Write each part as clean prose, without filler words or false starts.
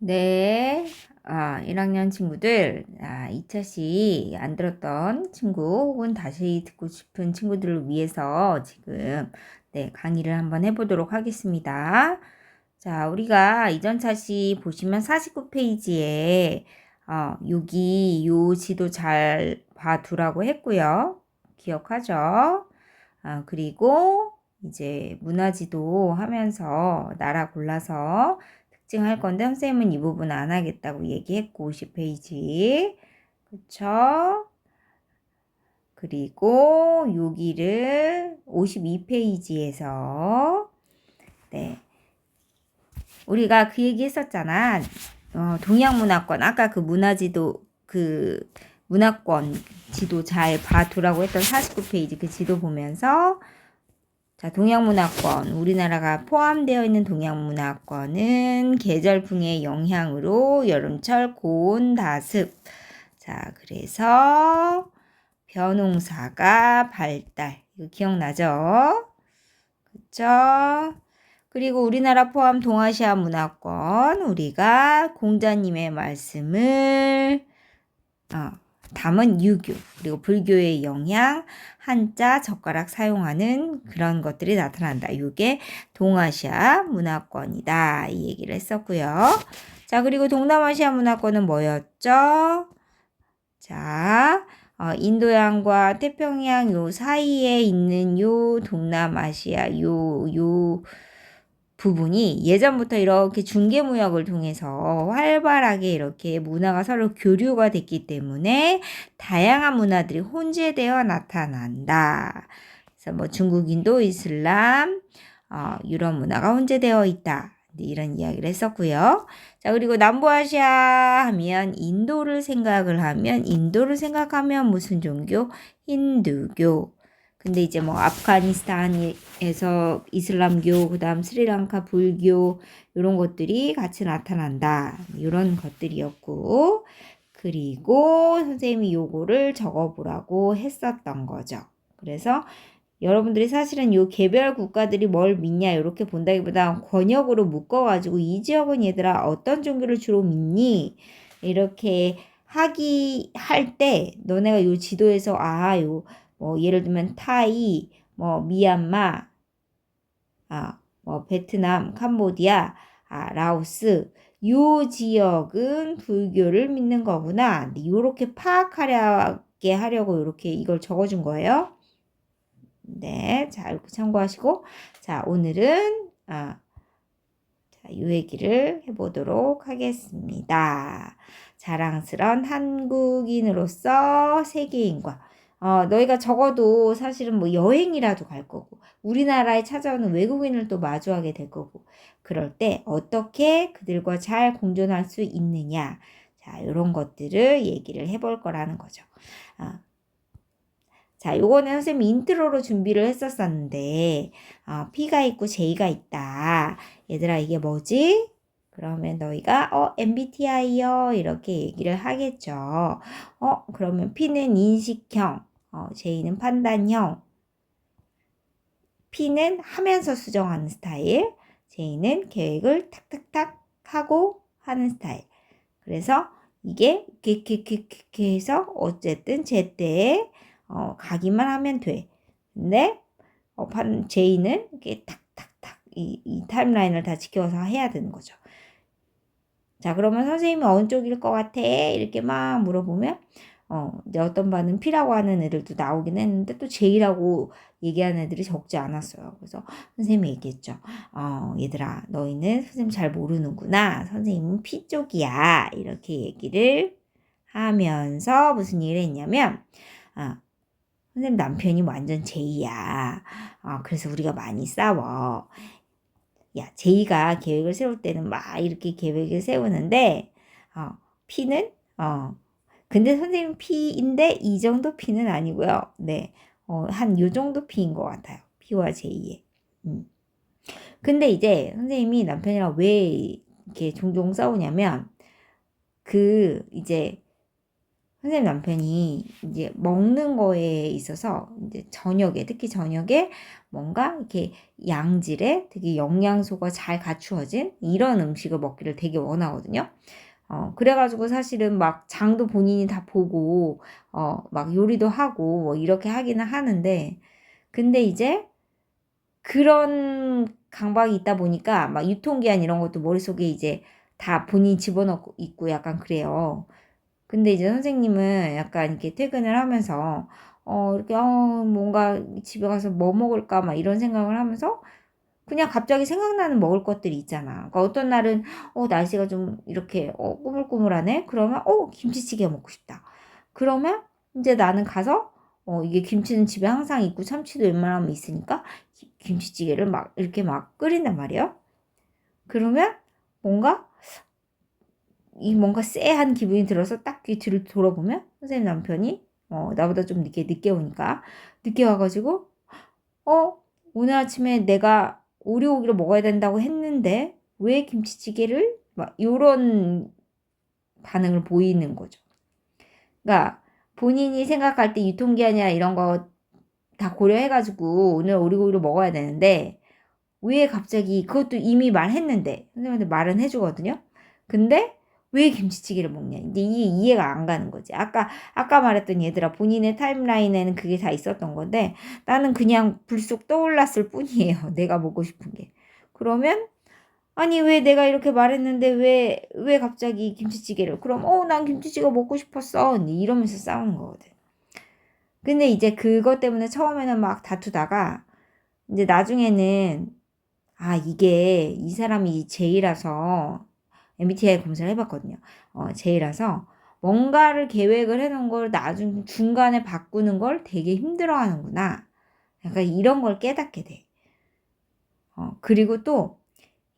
네, 1학년 친구들, 2차 시 안 들었던 친구 혹은 다시 듣고 싶은 친구들을 위해서 지금 강의를 한번 해보도록 하겠습니다. 자, 우리가 이전 차시 보시면 49페이지에 여기 요 지도 잘 봐두라고 했고요. 기억하죠? 그리고 이제 문화지도 하면서 나라 골라서 특징할 건데 선생님은 이 부분 안 하겠다고 얘기했고 50페이지 그쵸? 그리고 여기를 52페이지에서 우리가 그 얘기 했었잖아. 동양문화권 아까 그 문화지도 그 문화권 지도 잘 봐두라고 했던 49페이지 그 지도 보면서 자, 동양문화권, 우리나라가 포함되어 있는 동양문화권은 계절풍의 영향으로 여름철 고온 다습. 자, 그래서 벼농사가 발달. 이거 기억나죠? 그쵸? 그리고 우리나라 포함 동아시아 문화권, 우리가 공자님의 말씀을 담은 유교, 그리고 불교의 영향, 한자, 젓가락 사용하는 그런 것들이 나타난다. 이게 동아시아 문화권이다. 이 얘기를 했었고요. 자, 그리고 동남아시아 문화권은 뭐였죠? 자, 인도양과 태평양 요 사이에 있는 요 동남아시아 요 부분이 예전부터 이렇게 중개무역을 통해서 활발하게 이렇게 문화가 서로 교류가 됐기 때문에 다양한 문화들이 혼재되어 나타난다. 그래서 뭐 중국, 인도, 이슬람, 유럽 문화가 혼재되어 있다. 이런 이야기를 했었고요. 자, 그리고 남부아시아 하면 인도를 생각하면 무슨 종교? 힌두교. 근데 이제 뭐 아프가니스탄에서 이슬람교, 그다음 스리랑카 불교 이런 것들이 같이 나타난다. 이런 것들이었고 그리고 선생님이 요거를 적어보라고 했었던 거죠. 그래서 여러분들이 사실은 요 개별 국가들이 뭘 믿냐 이렇게 본다기보다 권역으로 묶어가지고 이 지역은 얘들아 어떤 종교를 주로 믿니? 이렇게 할 때 너네가 요 지도에서 뭐 예를 들면 타이, 뭐 미얀마, 뭐 베트남, 캄보디아, 라오스 요 지역은 불교를 믿는 거구나. 요렇게 파악하게 하려고 이렇게 이걸 적어준 거예요. 네, 자 이렇게 참고하시고 자 오늘은 요 얘기를 해보도록 하겠습니다. 자랑스런 한국인으로서 세계인과 너희가 적어도 사실은 뭐 여행이라도 갈 거고 우리나라에 찾아오는 외국인을 또 마주하게 될 거고 그럴 때 어떻게 그들과 잘 공존할 수 있느냐 자 이런 것들을 얘기를 해볼 거라는 거죠. 자, 요거는 선생님이 인트로로 준비를 했었었는데 P가 있고 J가 있다. 얘들아 이게 뭐지? 그러면 너희가 MBTI요 이렇게 얘기를 하겠죠. 그러면 P는 인식형, J는 판단형, P는 하면서 수정하는 스타일, J는 계획을 탁탁탁 하고 하는 스타일. 그래서 이게 이렇게 해서 어쨌든 제때에 가기만 하면 돼. 근데 J는 이렇게 탁탁탁 이 타임라인을 다 지켜서 해야 되는 거죠. 자, 그러면 선생님이 어느 쪽일 것 같아? 이렇게 막 물어보면 이제 어떤 반은 P라고 하는 애들도 나오긴 했는데 또 J라고 얘기하는 애들이 적지 않았어요. 그래서 선생님이 얘기했죠. 얘들아 너희는 선생님 잘 모르는구나. 선생님은 P 쪽이야. 이렇게 얘기를 하면서 무슨 얘기를 했냐면 선생님 남편이 완전 J야. 그래서 우리가 많이 싸워. 야, J가 계획을 세울 때는 막 이렇게 계획을 세우는데 P는 근데 선생님 P인데 이 정도 P는 아니고요. 네. 한 요 정도 P인 것 같아요. P와 J의. 근데 이제 선생님이 남편이랑 왜 이렇게 종종 싸우냐면 이제 선생님 남편이 이제 먹는 거에 있어서 이제 저녁에, 특히 저녁에 뭔가 이렇게 양질의 되게 영양소가 잘 갖추어진 이런 음식을 먹기를 되게 원하거든요. 그래가지고 사실은 막 장도 본인이 다 보고, 막 요리도 하고, 뭐 이렇게 하기는 하는데, 근데 이제 그런 강박이 있다 보니까 막 유통기한 이런 것도 머릿속에 이제 다 본인이 집어넣고 있고 약간 그래요. 근데 이제 선생님은 약간 이렇게 퇴근을 하면서, 이렇게, 뭔가 집에 가서 뭐 먹을까, 막 이런 생각을 하면서, 그냥 갑자기 생각나는 먹을 것들이 있잖아. 그러니까 어떤 날은, 날씨가 좀 이렇게, 꾸물꾸물하네? 그러면, 김치찌개 먹고 싶다. 그러면, 이제 나는 가서, 이게 김치는 집에 항상 있고, 참치도 웬만하면 있으니까, 김치찌개를 막, 이렇게 막 끓인단 말이에요. 그러면, 뭔가, 이 뭔가 쎄한 기분이 들어서 딱 뒤를 돌아보면 선생님 남편이 나보다 좀 늦게 오니까 늦게 와가지고 어 오늘 아침에 내가 오리고기를 먹어야 된다고 했는데 왜 김치찌개를 막 요런 반응을 보이는 거죠. 그러니까 본인이 생각할 때 유통기한이나 이런 거 다 고려해가지고 오늘 오리고기를 먹어야 되는데 왜 갑자기 그것도 이미 말했는데 선생님한테 말은 해주거든요. 근데 왜 김치찌개를 먹냐? 이제 이게 이해가 안 가는 거지. 아까 말했던 얘들아 본인의 타임라인에는 그게 다 있었던 건데 나는 그냥 불쑥 떠올랐을 뿐이에요. 내가 먹고 싶은 게. 그러면 아니 왜 내가 이렇게 말했는데 왜 갑자기 김치찌개를? 그럼 난 김치찌개 먹고 싶었어. 이러면서 싸우는 거거든. 근데 이제 그것 때문에 처음에는 막 다투다가 이제 나중에는 이게 이 사람이 제이라서 MBTI 검사를 해봤거든요. 제이라서 뭔가를 계획을 해놓은 걸 나중 중간에 바꾸는 걸 되게 힘들어하는구나. 약간 이런 걸 깨닫게 돼. 그리고 또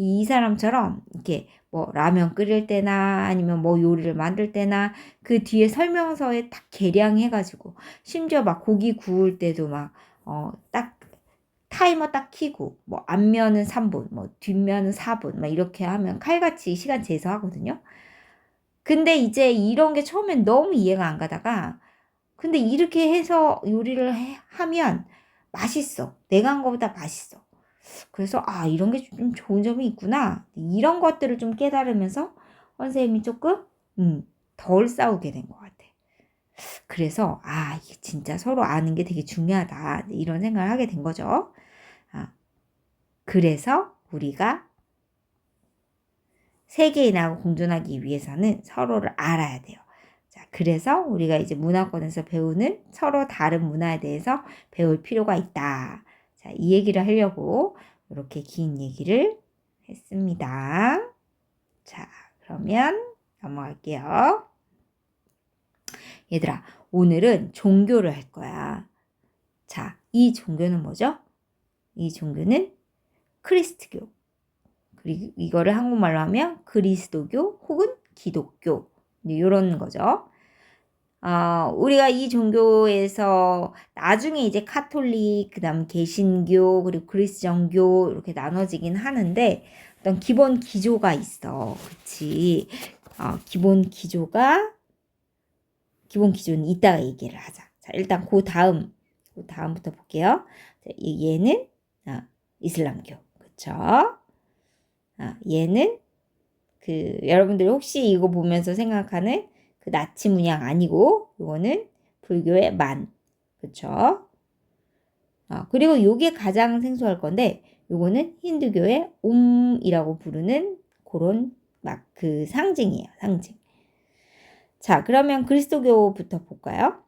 이 사람처럼 이렇게 뭐 라면 끓일 때나 아니면 뭐 요리를 만들 때나 그 뒤에 설명서에 딱 계량해가지고 심지어 막 고기 구울 때도 딱 타이머 딱 켜고 뭐 앞면은 3분 뭐 뒷면은 4분 막 이렇게 하면 칼같이 시간 재서 하거든요. 근데 이제 이런 게 처음엔 너무 이해가 안 가다가 근데 이렇게 해서 요리를 하면 맛있어. 내가 한 거보다 맛있어. 그래서 이런 게 좀 좋은 점이 있구나. 이런 것들을 좀 깨달으면서 선생님이 조금 덜 싸우게 된 것 같아. 그래서 이게 진짜 서로 아는 게 되게 중요하다. 이런 생각을 하게 된 거죠. 그래서 우리가 세계인하고 공존하기 위해서는 서로를 알아야 돼요. 자, 그래서 우리가 이제 문화권에서 배우는 서로 다른 문화에 대해서 배울 필요가 있다. 자, 이 얘기를 하려고 이렇게 긴 얘기를 했습니다. 자, 그러면 넘어갈게요. 얘들아, 오늘은 종교를 할 거야. 자, 이 종교는 뭐죠? 이 종교는 크리스트교. 그리고 이거를 한국말로 하면 그리스도교 혹은 기독교. 이런 거죠. 우리가 이 종교에서 나중에 이제 카톨릭, 그 다음 개신교, 그리고 그리스정교 이렇게 나눠지긴 하는데 어떤 기본 기조가 있어. 그치? 기본 기조는 이따가 얘기를 하자. 자, 일단 그 다음부터 볼게요. 자, 얘는 이슬람교. 그쵸? 얘는 여러분들이 혹시 이거 보면서 생각하는 그 나치 문양 아니고 이거는 불교의 만. 그쵸? 그리고 요게 가장 생소할 건데 요거는 힌두교의 옴이라고 부르는 그런 그 상징이에요. 상징. 자, 그러면 그리스도교부터 볼까요?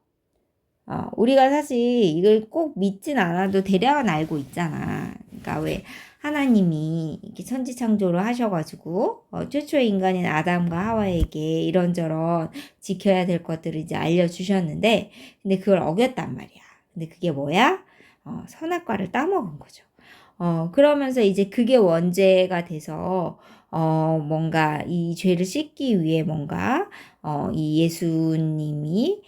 우리가 사실 이걸 꼭 믿진 않아도 대략은 알고 있잖아. 그러니까 왜 하나님이 이렇게 천지 창조를 하셔가지고 최초의 인간인 아담과 하와에게 이런저런 지켜야 될 것들을 이제 알려주셨는데 근데 그걸 어겼단 말이야. 근데 그게 뭐야? 선악과를 따먹은 거죠. 그러면서 이제 그게 원죄가 돼서 뭔가 이 죄를 씻기 위해 뭔가 이 예수님이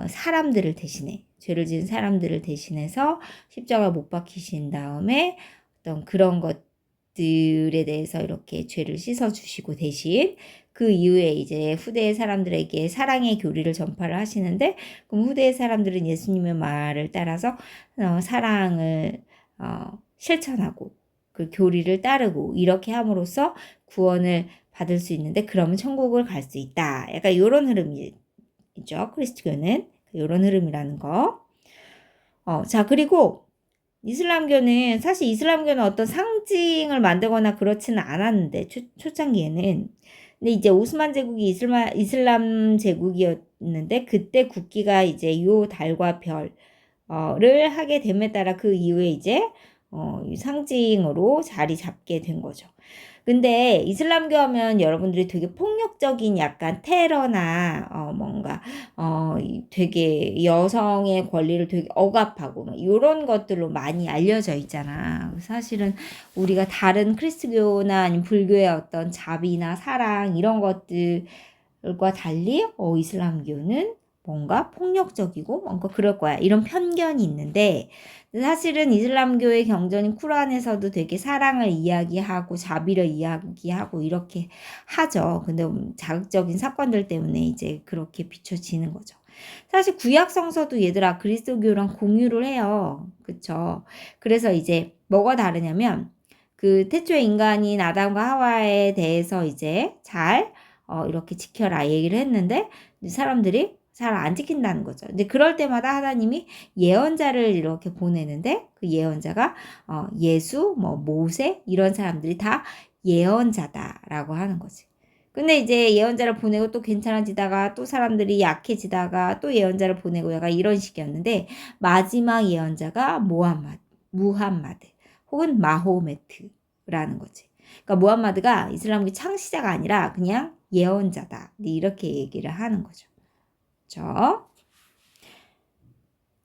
사람들을 대신해 죄를 지은 사람들을 대신해서 십자가 못 박히신 다음에 어떤 그런 것 것들에 대해서 이렇게 죄를 씻어주시고 대신 그 이후에 이제 후대의 사람들에게 사랑의 교리를 전파를 하시는데, 그럼 후대의 사람들은 예수님의 말을 따라서 사랑을 실천하고 그 교리를 따르고 이렇게 함으로써 구원을 받을 수 있는데, 그러면 천국을 갈 수 있다. 약간 이런 흐름이죠. 그리스도교는 이런 흐름이라는 거. 자, 그리고 이슬람교는, 사실 이슬람교는 어떤 상징을 만들거나 그렇지는 않았는데, 초창기에는. 근데 이제 오스만 제국이 이슬람 제국이었는데, 그때 국기가 이제 요 달과 별을 하게 됨에 따라 그 이후에 이제 상징으로 자리 잡게 된 거죠. 근데 이슬람교 하면 여러분들이 되게 폭력적인 약간 테러나 뭔가 되게 여성의 권리를 되게 억압하고 이런 것들로 많이 알려져 있잖아. 사실은 우리가 다른 크리스교나 아니면 불교의 어떤 자비나 사랑 이런 것들과 달리 이슬람교는 뭔가 폭력적이고 뭔가 그럴 거야, 이런 편견이 있는데, 사실은 이슬람교의 경전인 쿠란에서도 되게 사랑을 이야기하고 자비를 이야기하고 이렇게 하죠. 근데 자극적인 사건들 때문에 이제 그렇게 비춰지는 거죠. 사실 구약 성서도 얘들아 그리스도교랑 공유를 해요. 그쵸? 그래서 이제 뭐가 다르냐면, 그 태초의 인간인 아담과 하와에 대해서 이제 잘 이렇게 지켜라 얘기를 했는데, 사람들이 잘 안 지킨다는 거죠. 이제 그럴 때마다 하나님이 예언자를 이렇게 보내는데, 그 예언자가 예수, 모세 이런 사람들이 다 예언자다라고 하는 거지. 근데 이제 예언자를 보내고 또 괜찮아지다가 또 사람들이 약해지다가 또 예언자를 보내고 약간 이런 식이었는데, 마지막 예언자가 무함마드 혹은 마호메트라는 거지. 그러니까 무함마드가 이슬람교 창시자가 아니라 그냥 예언자다, 이렇게 얘기를 하는 거죠. 그렇죠?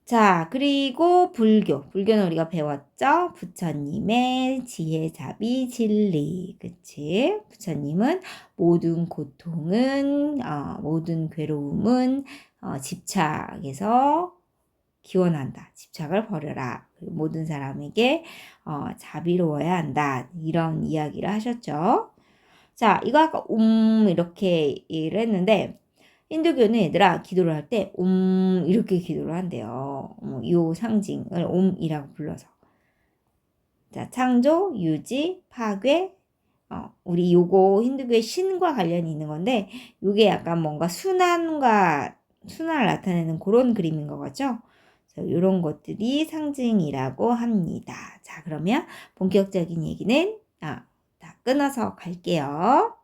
자, 그리고 불교는 우리가 배웠죠? 부처님의 지혜, 자비, 진리. 그치? 부처님은 모든 고통은, 모든 괴로움은 집착에서 기원한다. 집착을 버려라. 모든 사람에게 자비로워야 한다. 이런 이야기를 하셨죠? 자, 이거 아까 이렇게 얘기를 했는데, 힌두교는 얘들아 기도를 할 때 이렇게 기도를 한대요. 요 상징을 옴이라고 불러서. 자, 창조, 유지, 파괴. 우리 요거 힌두교의 신과 관련이 있는 건데, 요게 약간 뭔가 순환을 나타내는 그런 그림인 것 같죠? 이런 것들이 상징이라고 합니다. 자, 그러면 본격적인 얘기는 다 끊어서 갈게요.